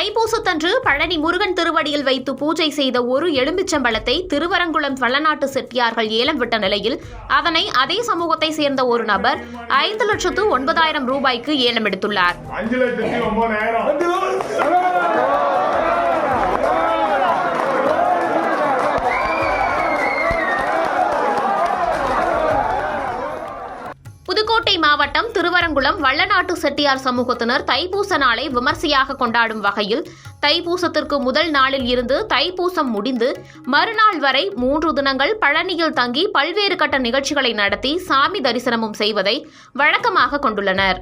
தைப்பூசத்தன்று பழனி முருகன் திருவடியில் வைத்து பூஜை செய்த ஒரு எலும்பிச்சம்பழத்தை திருவரங்குளம் வள்ளநாட்டு செட்டியார்கள் ஏலம் விட்ட நிலையில் அதனை அதே சமூகத்தை சேர்ந்த ஒரு நபர் 5,09,000 ரூபாய்க்கு ஏலம் எடுத்துள்ளார். புதுக்கோட்டை மாவட்டம் திருவரங்குளம் வள்ளநாட்டு செட்டியார் சமூகத்தினர் தைப்பூச நாளை விமர்சையாக கொண்டாடும் வகையில் தைப்பூசத்திற்கு முதல் நாளில் இருந்து தைப்பூசம் முடிந்து மறுநாள் வரை 3 தினங்கள் பழனியில் தங்கி பல்வேறு கட்ட நிகழ்ச்சிகளை நடத்தி சாமி தரிசனமும் செய்வதை வழக்கமாக கொண்டுள்ளனர்.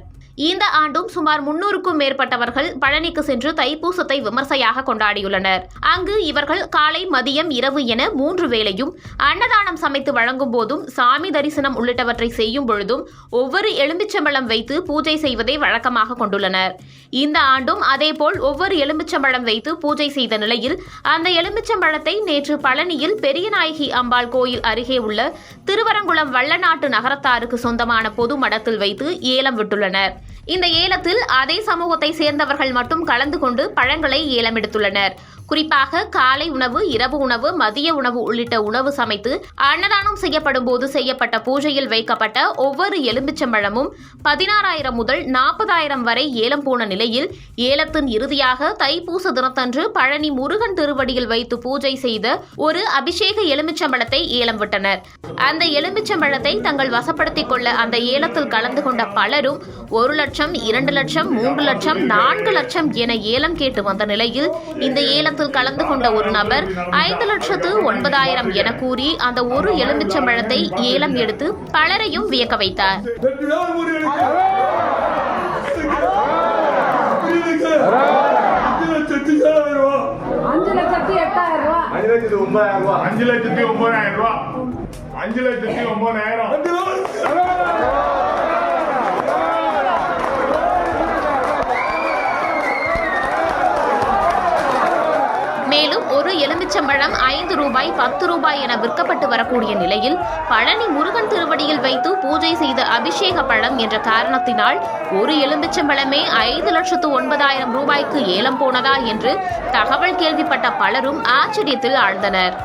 இந்த ஆண்டும் சுமார் 300க்கும் மேற்பட்டவர்கள் பழனிக்கு சென்று தைப்பூசத்தை விமர்சையாக கொண்டாடியுள்ளனர். அங்கு இவர்கள் காலை, மதியம், இரவு என 3 வேளையும் அன்னதானம் சமைத்து வழங்கும் போதும், சாமி தரிசனம் உள்ளிட்டவற்றை செய்யும் பொழுதும் ஒவ்வொரு எலும்பிச்சம்பழம் வைத்து பூஜை செய்வதை வழக்கமாக கொண்டுள்ளனர். இந்த ஆண்டும் அதேபோல் ஒவ்வொரு எலும்பிச்சம்பழம் வைத்து பூஜை செய்த நிலையில் அந்த எலும்பிச்சம்பழத்தை நேற்று பழனியில் பெரியநாயகி அம்பாள் கோயில் அருகே உள்ள திருவரங்குளம் வள்ளநாட்டு நகரத்தாருக்கு சொந்தமான பொது மடத்தில் வைத்து ஏலம் விட்டுள்ளனர். இந்த ஏலத்தில் அதே சமூகத்தை சேர்ந்தவர்கள் மட்டும் கலந்து கொண்டு பழங்களை ஏலம் எடுத்துள்ளனர். குறிப்பாக காலை உணவு, இரவு உணவு, மதிய உணவு உள்ளிட்ட உணவு சமைத்து அன்னதானம் செய்யப்படும் போது செய்யப்பட்ட பூஜையில் வைக்கப்பட்ட ஒவ்வொரு எலும்பிச்சம்பழமும் 16,000 முதல் 40,000 வரை ஏலம் போன நிலையில் ஏலத்தின் இறுதியாக தைப்பூச தினத்தன்று பழனி முருகன் திருவடியில் வைத்து பூஜை செய்த ஒரு அபிஷேக எலுமிச்சம்பழத்தை ஏலம் விட்டனர். அந்த எலுமிச்சம்பழத்தை தங்கள் வசப்படுத்திக் கொள்ள அந்த ஏலத்தில் கலந்து கொண்ட பலரும் 1 லட்சம், 2 லட்சம், 3 லட்சம், 4 லட்சம் என ஏலம் கேட்டு வந்த நிலையில் இந்த ஏலத்தில் கலந்து கொண்ட ஒரு நபர் 5,09,000 என கூறி அந்த ஒரு எலுமிச்சம்பழத்தை ஏலம் எடுத்து பலரையும் வியக்க வைத்தார். மேலும் ஒரு எலுமிச்சம்பழம் 5 ரூபாய், 10 ரூபாய் என விற்கப்பட்டு வரக்கூடிய நிலையில் பழனி முருகன் திருவடியில் வைத்து பூஜை செய்த அபிஷேக பழம் என்ற காரணத்தினால் ஒரு எலுமிச்சம்பழமே 5,09,000 ரூபாய்க்கு ஏலம் போனதா என்று தகவல் கேள்விப்பட்ட பலரும் ஆச்சரியத்தில் ஆழ்ந்தனர்.